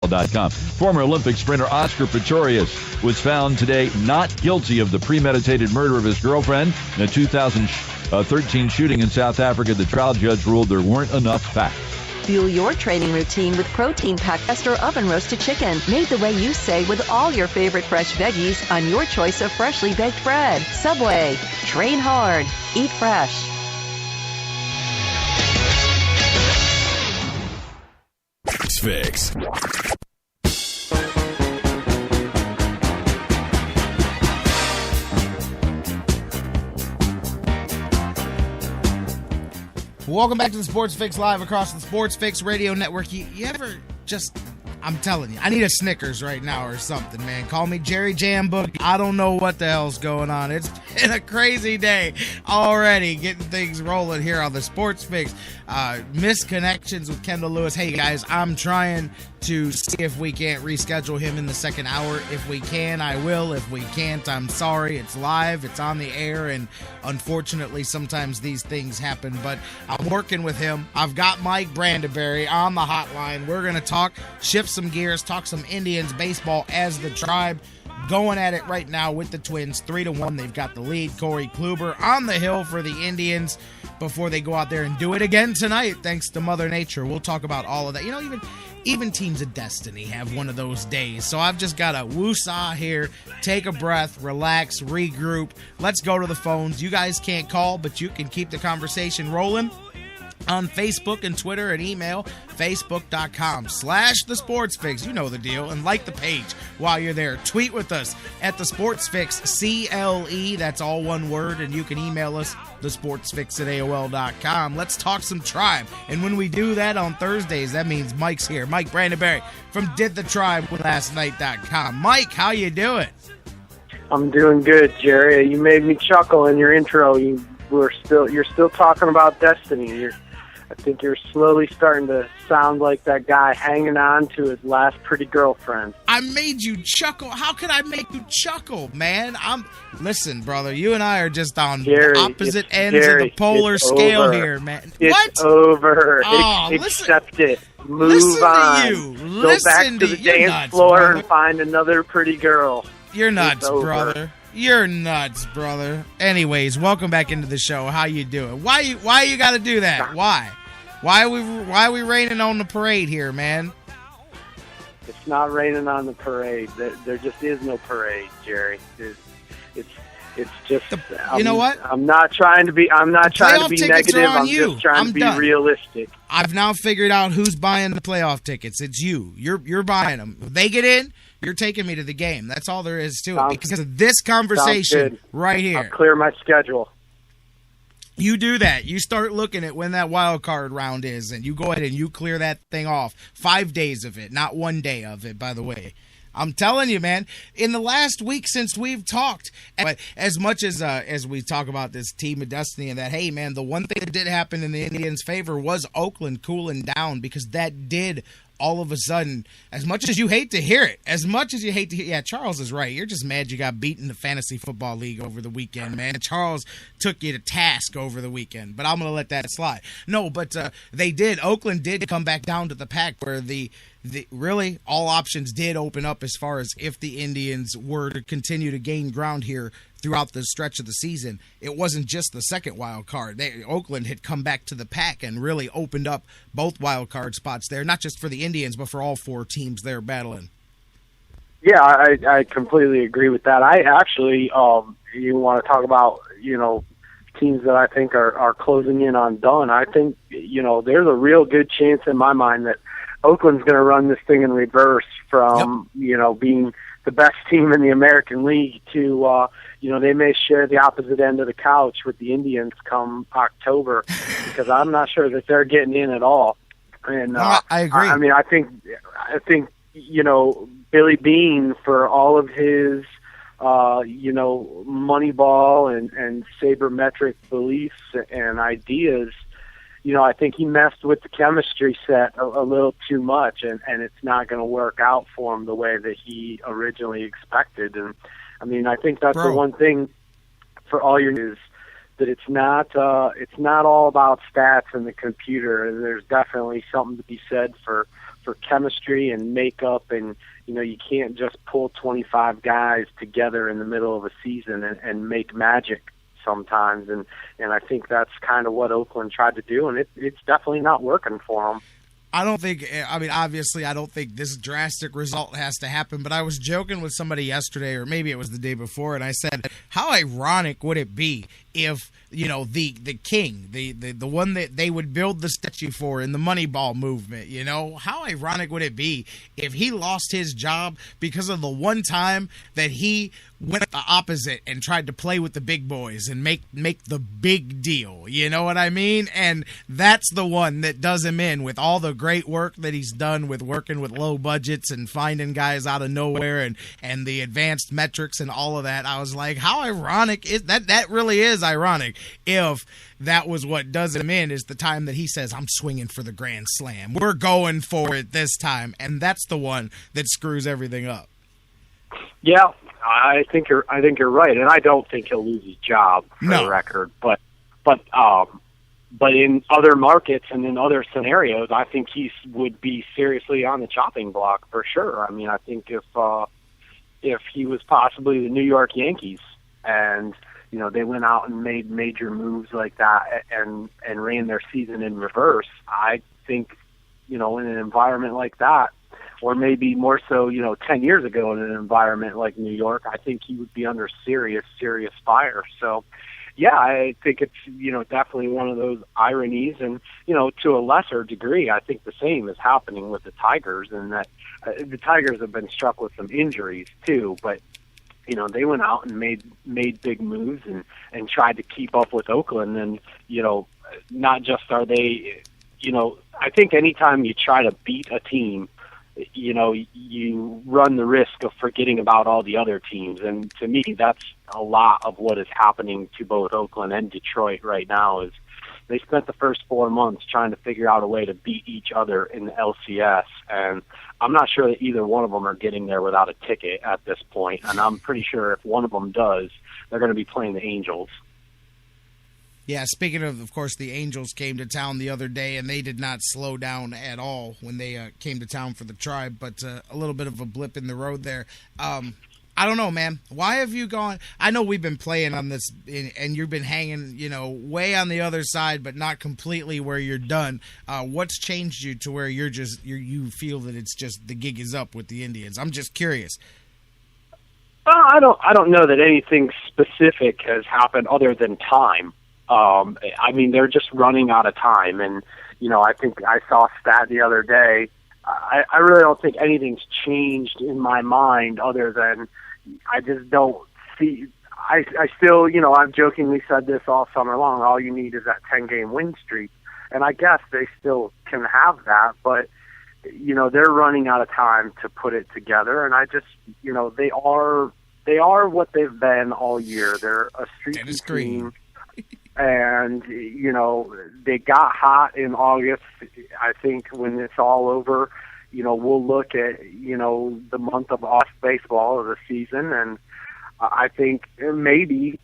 theyve.com. Former Olympic sprinter Oscar Pistorius was found today not guilty of the premeditated murder of his girlfriend in a 2013 shooting in South Africa. The trial judge ruled there weren't enough facts. Fuel your training routine with protein-packed tester oven-roasted chicken, made the way you say with all your favorite fresh veggies on your choice of freshly baked bread. Subway. Train hard. Eat fresh. Fix. Welcome back to the Sports Fix live across the Sports Fix Radio Network. You ever just, I'm telling you, I need a Snickers right now or something, man. Call me Jerry Jam Boogie. I don't know what the hell's going on. It's been a crazy day already, getting things rolling here on the Sports Fix. Missed connections with Kendall Lewis. Hey, guys, I'm trying to see if we can't reschedule him in the second hour. If we can, I will. If we can't, I'm sorry. It's live. It's on the air, and unfortunately, sometimes these things happen, but I'm working with him. I've got Mike Brandenberry on the hotline. We're going to talk, shift some gears, talk some Indians baseball as the Tribe going at it right now with the Twins. 3-1. They've got the lead. Corey Kluber on the hill for the Indians before they go out there and do it again tonight, thanks to Mother Nature. We'll talk about all of that. You know, even teams of destiny have one of those days. So I've just got to woosah here, take a breath, relax, regroup. Let's go to the phones. You guys can't call, but you can keep the conversation rolling on Facebook and Twitter and email, facebook.com/The Sports Fix. You know the deal. And like the page while you're there. Tweet with us at The Sports Fix, CLE. That's all one word. And you can email us, thesportsfix@AOL.com. Let's talk some Tribe. And when we do that on Thursdays, that means Mike's here. Mike Brandenberry from DidTheTribeLastNight.com. Mike, how you doing? I'm doing good, Jerry. You made me chuckle in your intro. You're still talking about destiny. I think you're slowly starting to sound like that guy hanging on to his last pretty girlfriend. I made you chuckle. How could I make you chuckle, man? Listen, brother, you and I are just on opposite ends of the polar scale here, man. It's over. Oh, Accept it. Move on. Go back to the dance floor and find another pretty girl. You're nuts, brother. You're nuts, brother. Anyways, welcome back into the show. How you doing? Why you got to do that? Why? Why are we raining on the parade here, man? It's not raining on the parade. There just is no parade, Jerry. It's just. You know what? I'm not trying to be negative. I'm just trying to be realistic. I've now figured out who's buying the playoff tickets. It's you. You're buying them. If they get in, you're taking me to the game. That's all there is to it. Because of this conversation right here. I'll clear my schedule. You do that. You start looking at when that wild card round is, and you go ahead and you clear that thing off. 5 days of it, not 1 day of it, by the way. I'm telling you, man, in the last week since we've talked, but as much as we talk about this team of destiny and that, hey, man, the one thing that did happen in the Indians' favor was Oakland cooling down, because that did all of a sudden, as much as you hate to hear it, yeah, Charles is right. You're just mad you got beat in the Fantasy Football League over the weekend, man. Charles took you to task over the weekend, but I'm going to let that slide. No, but Oakland did come back down to the pack where the really all options did open up as far as if the Indians were to continue to gain ground here throughout the stretch of the season. It wasn't just the second wild card. Oakland had come back to the pack and really opened up both wild card spots there, not just for the Indians, but for all four teams they're battling. Yeah, I completely agree with that. I actually, you want to talk about, teams that I think are closing in on done. I think, there's a real good chance in my mind that Oakland's going to run this thing in reverse from, being the best team in the American League to, they may share the opposite end of the couch with the Indians come October, because I'm not sure that they're getting in at all. And I agree. I think Billy Beane, for all of his Moneyball and sabermetric beliefs and ideas, I think he messed with the chemistry set a little too much, and it's not going to work out for him the way that he originally expected. And I think that's the one thing for all your is that it's not all about stats and the computer. And there's definitely something to be said for for chemistry and makeup, and you can't just pull 25 guys together in the middle of a season and make magic sometimes, and I think that's kind of what Oakland tried to do, and it's definitely not working for them. Obviously, I don't think this drastic result has to happen, but I was joking with somebody yesterday, or maybe it was the day before, and I said, how ironic would it be if, the king, the one that they would build the statue for in the Moneyball movement, how ironic would it be if he lost his job because of the one time that he went the opposite and tried to play with the big boys and make the big deal, you know what I mean? And that's the one that does him in with all the great work that he's done with working with low budgets and finding guys out of nowhere and the advanced metrics and all of that. I was like, how ironic is that? That really is ironic if that was what does him in, is the time that he says, I'm swinging for the grand slam. We're going for it this time. And that's the one that screws everything up. Yeah, I think you're right, and I don't think he'll lose his job for the record. But in other markets and in other scenarios, I think he would be seriously on the chopping block for sure. I mean, I think if he was possibly the New York Yankees and they went out and made major moves like that and ran their season in reverse, I think in an environment like that, or maybe more so, 10 years ago in an environment like New York, I think he would be under serious fire. So, yeah, I think it's, definitely one of those ironies. And, to a lesser degree, I think the same is happening with the Tigers, and that the Tigers have been struck with some injuries too. But, they went out and made big moves and tried to keep up with Oakland. And, not just are they, I think anytime you try to beat a team, you run the risk of forgetting about all the other teams. And to me, that's a lot of what is happening to both Oakland and Detroit right now. Is they spent the first 4 months trying to figure out a way to beat each other in the LCS. And I'm not sure that either one of them are getting there without a ticket at this point. And I'm pretty sure if one of them does, they're going to be playing the Angels. Yeah, speaking of course, the Angels came to town the other day, and they did not slow down at all when they came to town for the Tribe, but a little bit of a blip in the road there. I don't know, man. Why have you gone? I know we've been playing on this, and you've been hanging, way on the other side, but not completely where you're done. What's changed you to where you feel that it's just the gig is up with the Indians? I'm just curious. I don't know that anything specific has happened other than time. I mean, they're just running out of time. And, I think I saw a stat the other day. I really don't think anything's changed in my mind other than I just don't see. I still, I've jokingly said this all summer long. All you need is that 10-game win streak. And I guess they still can have that. But, they're running out of time to put it together. And I just, they are what they've been all year. They're a streaky team. And, they got hot in August. I think when it's all over, we'll look at, the month of off baseball of the season. And I think maybe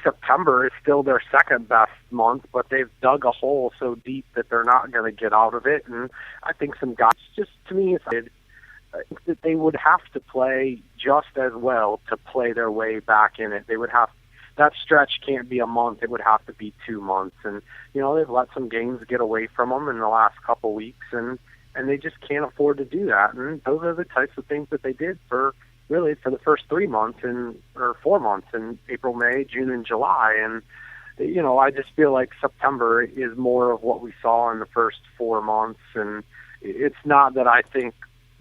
September is still their second best month, but they've dug a hole so deep that they're not going to get out of it. And I think some guys, just to me, I think that they would have to play just as well to play their way back in it. They would have. That stretch can't be a month. It would have to be 2 months. And, they've let some games get away from them in the last couple weeks, and they just can't afford to do that. And those are the types of things that they did for the first 3 months or 4 months in April, May, June, and July. And, I just feel like September is more of what we saw in the first 4 months. And it's not that I think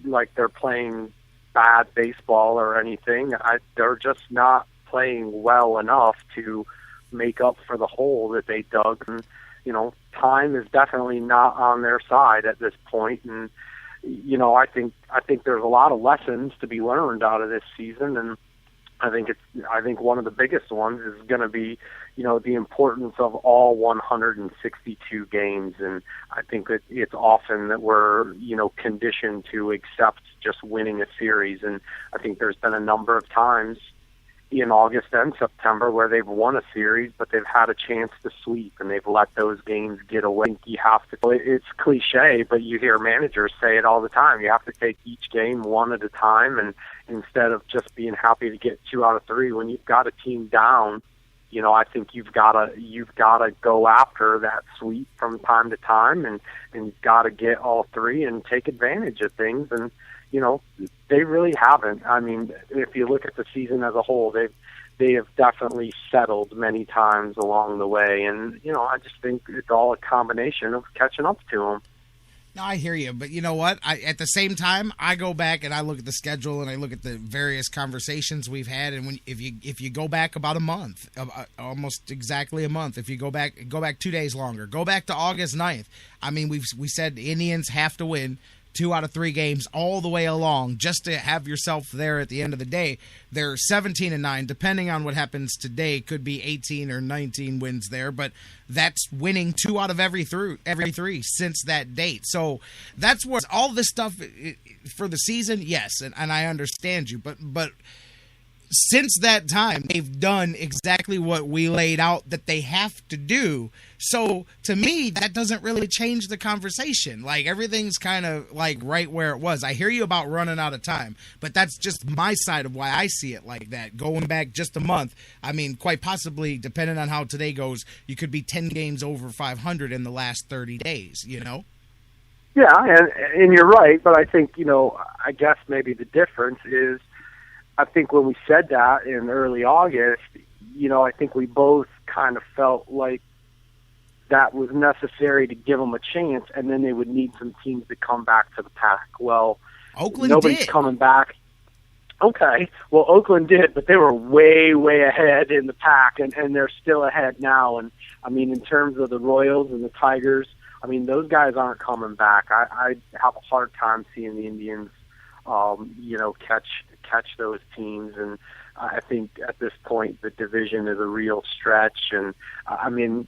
like they're playing bad baseball or anything. They're just not playing well enough to make up for the hole that they dug. And, time is definitely not on their side at this point. And, I think there's a lot of lessons to be learned out of this season. And I think one of the biggest ones is going to be, the importance of all 162 games. And I think that it's often that we're, conditioned to accept just winning a series. And I think there's been a number of times in August and September where they've won a series, but they've had a chance to sweep, and they've let those games get away. You have to, it's cliche, but you hear managers say it all the time. You have to take each game one at a time, and instead of just being happy to get 2 out of 3 when you've got a team down, I think you've gotta go after that sweep from time to time, and you've got to get all 3 and take advantage of things. And they really haven't. I mean, if you look at the season as a whole, they have definitely settled many times along the way, and I just think it's all a combination of catching up to them. No, I hear you, but you know what? At the same time, I go back and I look at the schedule and I look at the various conversations we've had, and if you go back about a month, almost exactly a month, if you go back 2 days longer, go back to August 9th. I mean, we said the Indians have to win 2 out of 3 games all the way along just to have yourself there at the end of the day. They're 17-9, depending on what happens today. Could be 18 or 19 wins there, but that's winning 2 out of every 3 since that date. So that's where all this stuff for the season, yes, and I understand you, but since that time, they've done exactly what we laid out that they have to do. So, to me, that doesn't really change the conversation. Like, everything's kind of, like, right where it was. I hear you about running out of time, but that's just my side of why I see it like that. Going back just a month, I mean, quite possibly, depending on how today goes, you could be 10 games over 500 in the last 30 days, Yeah, and you're right, but I think, I guess maybe the difference is, I think when we said that in early August, I think we both kind of felt like that was necessary to give them a chance, and then they would need some teams to come back to the pack. Well, nobody's coming back. Okay, well, Oakland did, but they were way, way ahead in the pack, and they're still ahead now. And, I mean, in terms of the Royals and the Tigers, I mean, those guys aren't coming back. I have a hard time seeing the Indians, catch those teams, and I think at this point the division is a real stretch, and I mean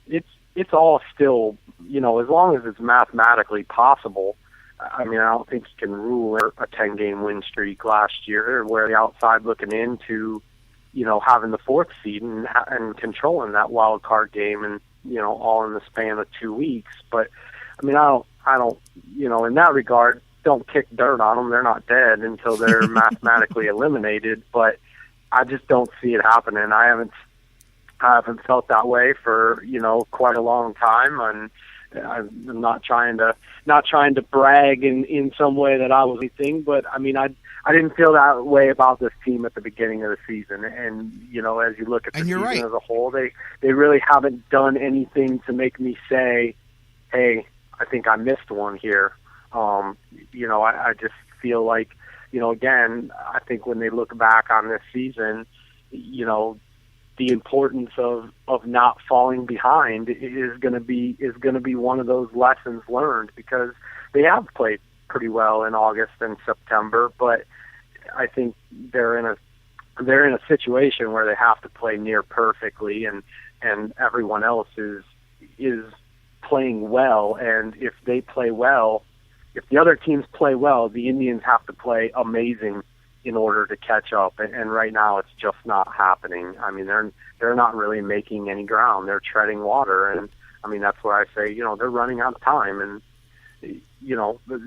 it's all still, as long as it's mathematically possible. I mean, I don't think you can rule a 10-game win streak last year where the outside looking into, having the 4th seed and controlling that wild card game, and all in the span of 2 weeks. But I mean, I don't in that regard, don't kick dirt on them. They're not dead until they're mathematically eliminated. But I just don't see it happening. I haven't felt that way for quite a long time, and I'm not trying to brag in some way that I was anything. But I mean, I didn't feel that way about this team at the beginning of the season. And as you look at the season as a whole, they really haven't done anything to make me say, "Hey, I think I missed one here." I just feel like, again, I think when they look back on this season, the importance of not falling behind is going to be one of those lessons learned, because they have played pretty well in August and September, but I think they're in a situation where they have to play near perfectly, and everyone else is playing well, and if they play well, if the other teams play well, the Indians have to play amazing in order to catch up. And right now, it's just not happening. I mean, they're not really making any ground. They're treading water, and I mean that's where I say, they're running out of time. And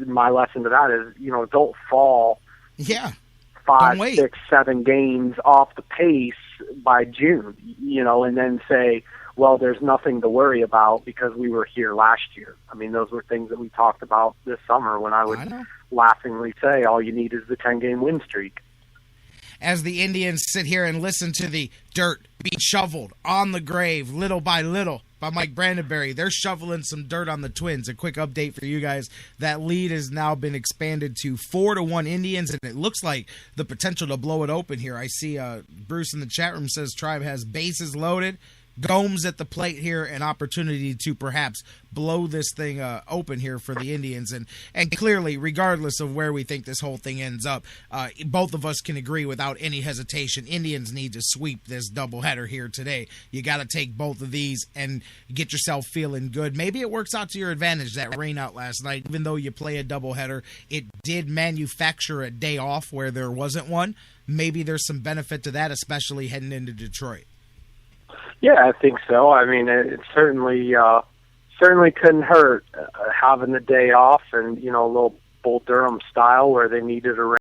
my lesson to that is, don't fall. Yeah. 5, 6, 7 games off the pace by June. And then say, well, there's nothing to worry about because we were here last year. I mean, those were things that we talked about this summer when I would laughingly say all you need is the 10-game win streak. As the Indians sit here and listen to the dirt being shoveled on the grave little by little by Mike Brandenberry, they're shoveling some dirt on the Twins. A quick update for you guys. That lead has now been expanded to 4-1 Indians, and it looks like the potential to blow it open here. I see Bruce in the chat room says Tribe has bases loaded. Gomes at the plate here, an opportunity to perhaps blow this thing open here for the Indians. And clearly, regardless of where we think this whole thing ends up, both of us can agree without any hesitation, Indians need to sweep this doubleheader here today. You got to take both of these and get yourself feeling good. Maybe it works out to your advantage, that rain out last night. Even though you play a doubleheader, it did manufacture a day off where there wasn't one. maybe there's some benefit to that, especially heading into Detroit. Yeah, I think so. I mean, it certainly couldn't hurt having the day off and, a little Bull Durham style where they needed a